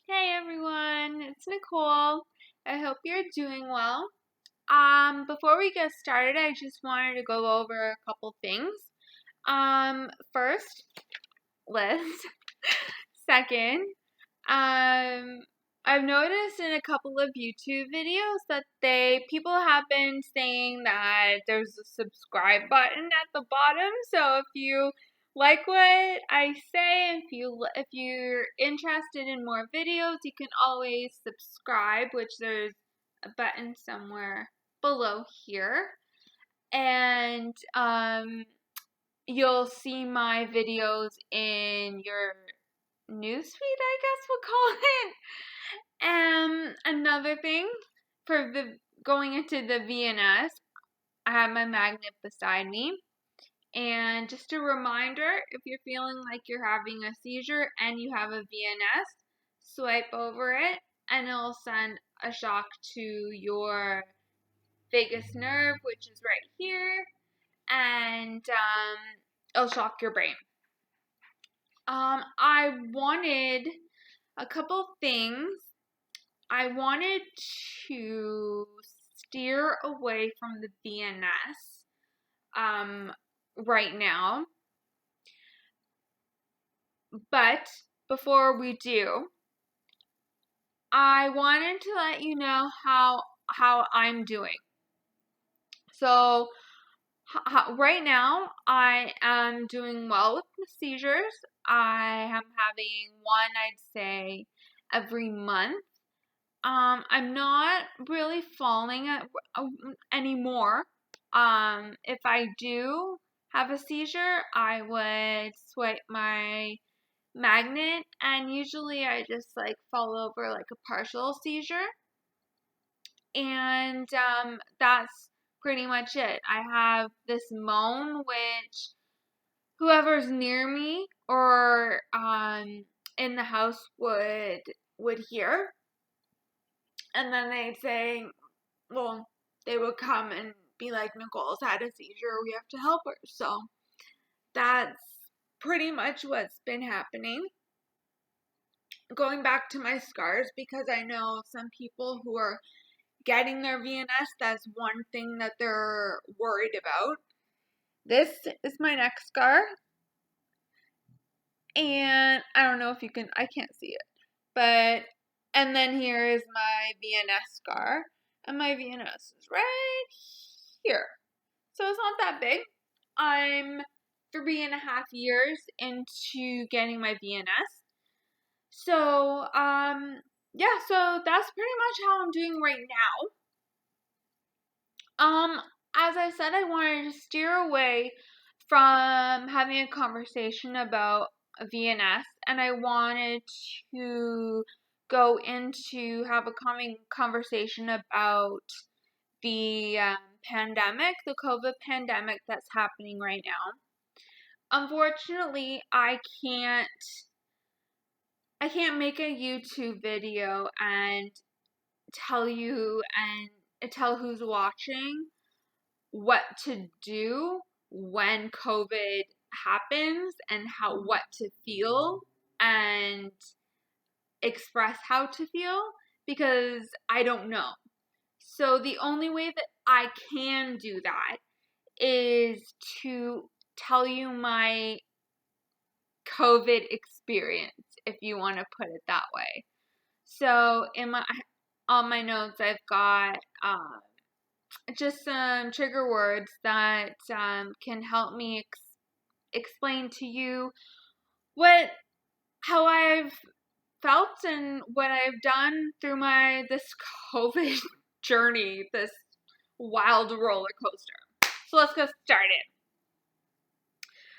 Hey everyone, it's Nicole. I hope you're doing well. Before we get started, I just wanted to go over a couple things. First, Liz. Second, I've noticed in a couple of YouTube videos that people have been saying that there's a subscribe button at the bottom. So if you like what I say, if you're interested in more videos, you can always subscribe, which there's a button somewhere below here. And you'll see my videos in your newsfeed, I guess we'll call it. Another thing for the going into the VNS, I have my magnet beside me. And just a reminder, if you're feeling like you're having a seizure and you have a VNS, swipe over it and it'll send a shock to your vagus nerve, which is right here, and it'll shock your brain. I wanted a couple things. I wanted to steer away from the VNS right now. But before we do, I wanted to let you know how I'm doing. So right now, I am doing well with the seizures. I am having one, I'd say, every month. I'm not really falling anymore. If I do have a seizure, I would swipe my magnet, and usually I just fall over like a partial seizure, and that's pretty much it. I have this moan, which whoever's near me or in the house would hear. And then they'd say, well, they would come and be like, Nicole's had a seizure, we have to help her. So that's pretty much what's been happening. Going back to my scars, because I know some people who are getting their VNS, that's one thing that they're worried about. This is my neck scar. And I don't know if you can, I can't see it. But, and then here is my VNS scar. And my VNS is right here. So it's not that big. I'm 3.5 years into getting my VNS. So, yeah, so that's pretty much how I'm doing right now. As I said, I wanted to steer away from having a conversation about a VNS, and I wanted to go into have a conversation about the pandemic, the COVID pandemic that's happening right now. Unfortunately, I can't make a YouTube video and tell you and tell who's watching what to do when COVID happens and what to feel and express how to feel, because I don't know. So the only way that I can do that is to tell you my COVID experience, if you want to put it that way. So on my notes, I've got just some trigger words that can help me explain to you how I've felt and what I've done through this COVID journey, this wild roller coaster. So let's get started.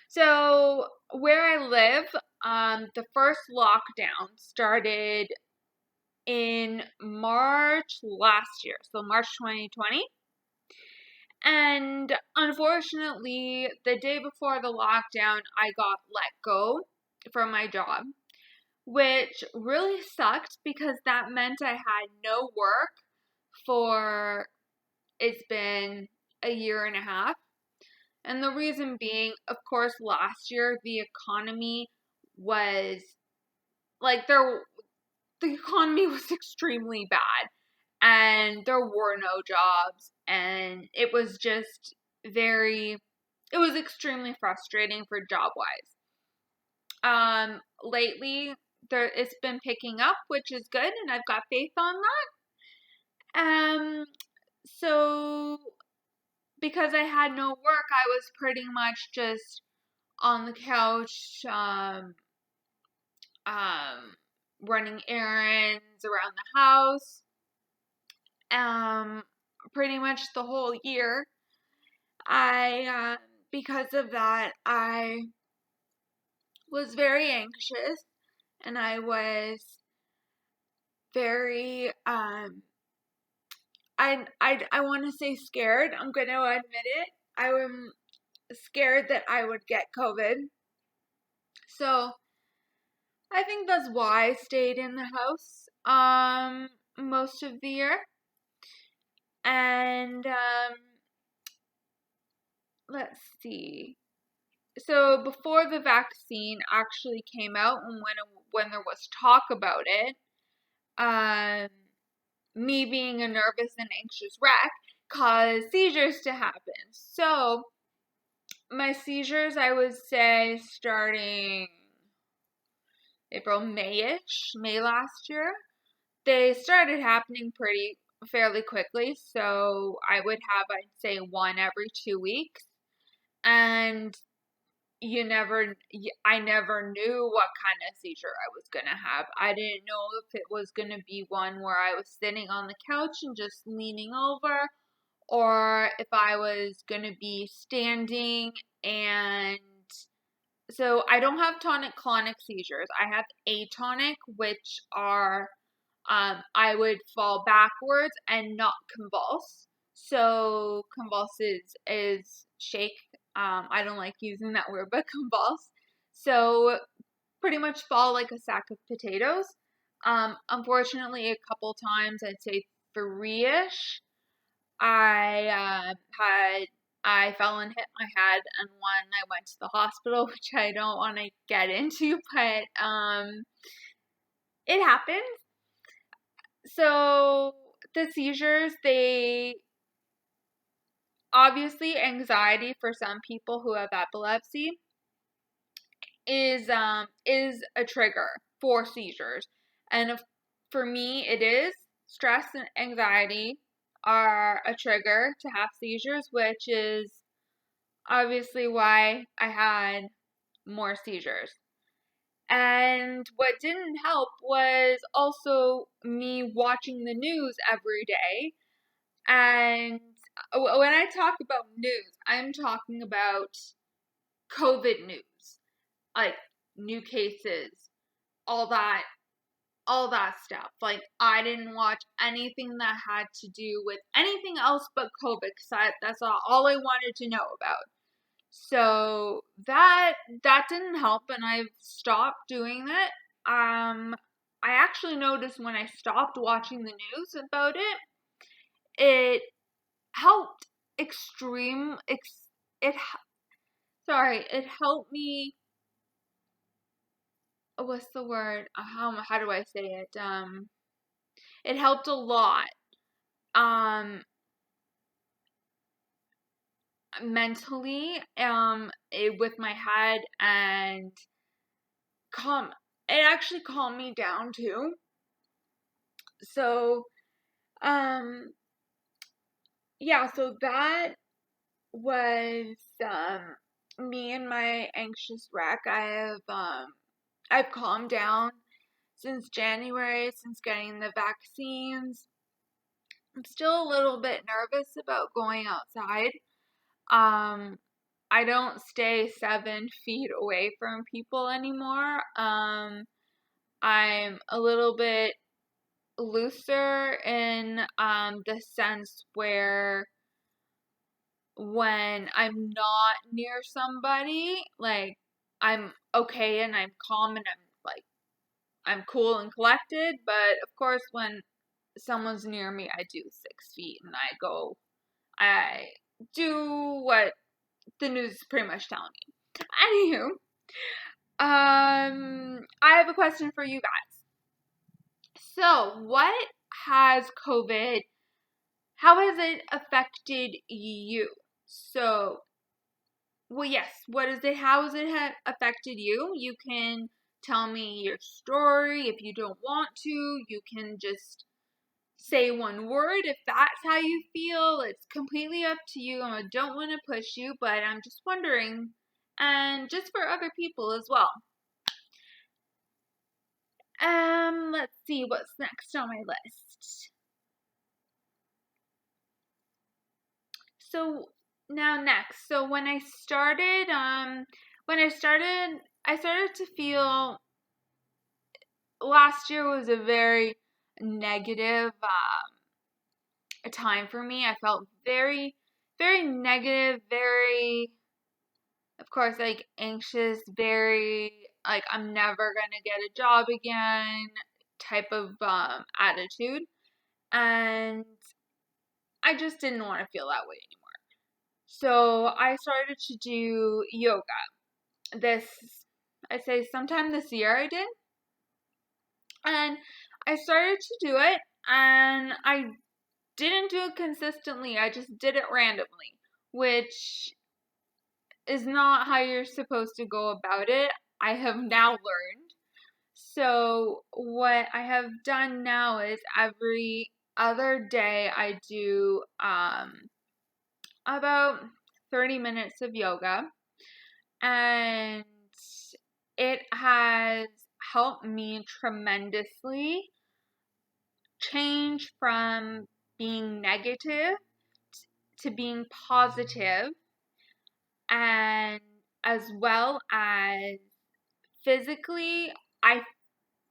So where I live, the first lockdown started in March last year, so March 2020. And unfortunately, the day before the lockdown, I got let go from my job, which really sucked because that meant I had no work for, it's been a year and a half. And the reason being, of course, last year the economy was like there the economy was extremely bad and there were no jobs, and it was just it was extremely frustrating for job wise. Lately it's been picking up, which is good, and I've got faith on that. So because I had no work, I was pretty much just on the couch, running errands around the house, pretty much the whole year. Because of that, I was very anxious, and I was very, I want to say scared. I'm going to admit it. I was scared that I would get COVID. So I think that's why I stayed in the house, most of the year. And, let's see. So before the vaccine actually came out, and when there was talk about it, me being a nervous and anxious wreck caused seizures to happen. So my seizures, I would say, starting April, May last year, they started happening fairly quickly. So I would have, I'd say, one every 2 weeks. And I never knew what kind of seizure I was going to have. I didn't know if it was going to be one where I was sitting on the couch and just leaning over, or if I was going to be standing. And so I don't have tonic-clonic seizures. I have atonic, which are, I would fall backwards and not convulse. So convulse is shake. I don't like using that word, but convulse. So pretty much fall like a sack of potatoes. Unfortunately, a couple times, I'd say 3-ish, I fell and hit my head, and one I went to the hospital, which I don't want to get into, but it happened. So the seizures, they obviously, anxiety for some people who have epilepsy is a trigger for seizures, and for me, it is. Stress and anxiety are a trigger to have seizures, which is obviously why I had more seizures. And what didn't help was also me watching the news every day. And when I talk about news, I'm talking about COVID news, like new cases, all that stuff. Like, I didn't watch anything that had to do with anything else but COVID, because that's all I wanted to know about. So that didn't help, and I've stopped doing that. I actually noticed when I stopped watching the news about it, it helped it helped me. What's the word? How do I say it? It helped a lot. Mentally, with my head, and it actually calmed me down too. So, yeah, so that was, me and my anxious wreck. I've calmed down since January, since getting the vaccines. I'm still a little bit nervous about going outside. I don't stay 7 feet away from people anymore. I'm a little bit looser in the sense where when I'm not near somebody, like, I'm okay and I'm calm and I'm cool and collected, but of course when someone's near me, I do 6 feet, and I do what the news is pretty much telling me. Anywho, I have a question for you guys. So, what has COVID, how has it affected you? So, well, yes, what is it? How has it affected you? You can tell me your story. If you don't want to, you can just say one word if that's how you feel. It's completely up to you. I don't want to push you, but I'm just wondering, and just for other people as well. Let's see what's next on my list. So now next. So I started to feel last year was a very negative time for me. I felt very, very negative, very, of course, like anxious, very like I'm never gonna get a job again type of attitude, and I just didn't want to feel that way anymore. So I started to do yoga. This, I'd say sometime this year I did, and I started to do it, and I didn't do it consistently. I just did it randomly, which is not how you're supposed to go about it. I have now learned. So what I have done now is every other day I do about 30 minutes of yoga, and it has helped me tremendously change from being negative to being positive, and as well as physically, I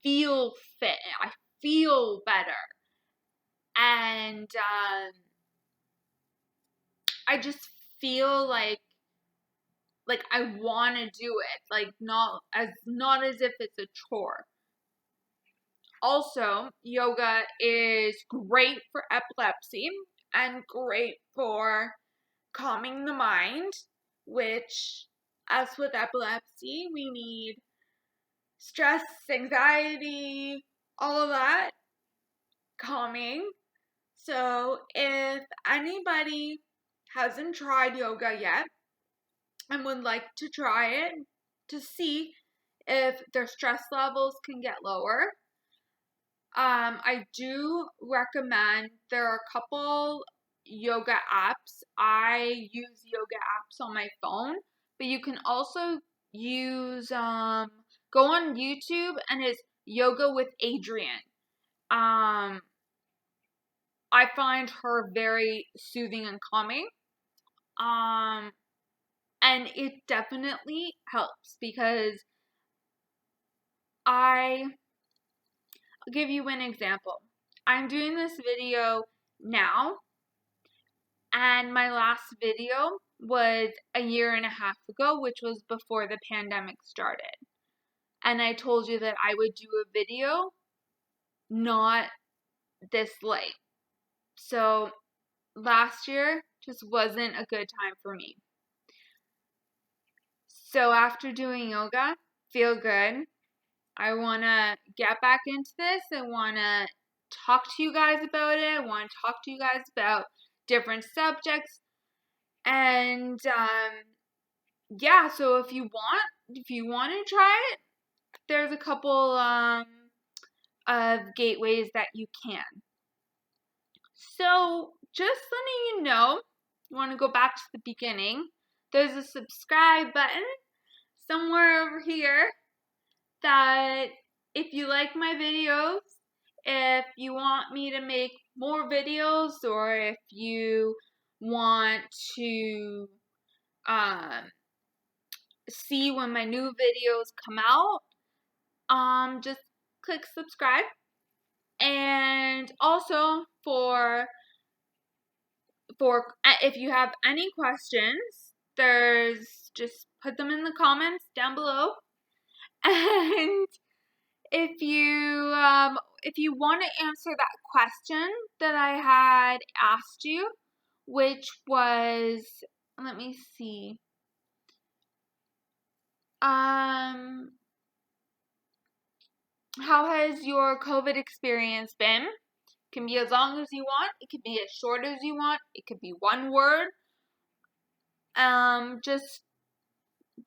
feel fit. I feel better. And I just feel like I want to do it, like not as if it's a chore. Also, yoga is great for epilepsy and great for calming the mind, which, as with epilepsy, we need stress, anxiety, all of that calming. So if anybody hasn't tried yoga yet and would like to try it to see if their stress levels can get lower, I do recommend, there are a couple yoga apps. I use yoga apps on my phone, but you can also use go on YouTube and it's Yoga with Adriene. I find her very soothing and calming. And it definitely helps because I'll give you an example. I'm doing this video now, and my last video was a year and a half ago, which was before the pandemic started. And I told you that I would do a video not this late. So last year just wasn't a good time for me. So after doing yoga, feel good. I want to get back into this. I want to talk to you guys about it. I want to talk to you guys about different subjects. And yeah, so if you want to try it, there's a couple of gateways that you can. So just letting you know, you want to go back to the beginning. There's a subscribe button somewhere over here that if you like my videos, if you want me to make more videos, or if you want to see when my new videos come out, just click subscribe. And also for if you have any questions, just put them in the comments down below. And if you want to answer that question that I had asked you, which was, let me see, How has your COVID experience been? It can be as long as you want. It can be as short as you want. It could be one word. Just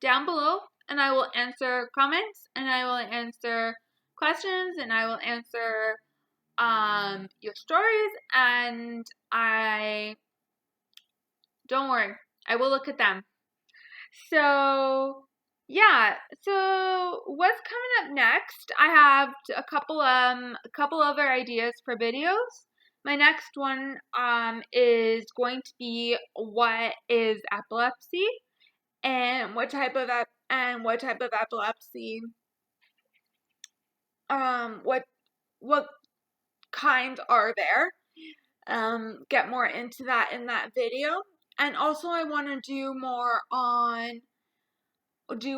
down below, and I will answer comments, and I will answer questions, and I will answer your stories, and don't worry, I will look at them. So yeah, so what's coming up next? I have a couple other ideas for videos. My next one is going to be what is epilepsy and what type of epilepsy what kinds are there. Get more into that in that video. And also I want to do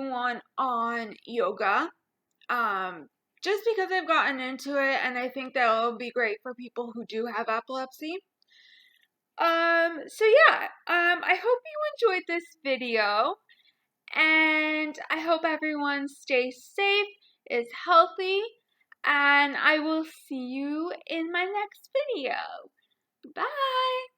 one on yoga. Just because I've gotten into it and I think that'll be great for people who do have epilepsy. So yeah, I hope you enjoyed this video, and I hope everyone stays safe, is healthy, and I will see you in my next video. Bye!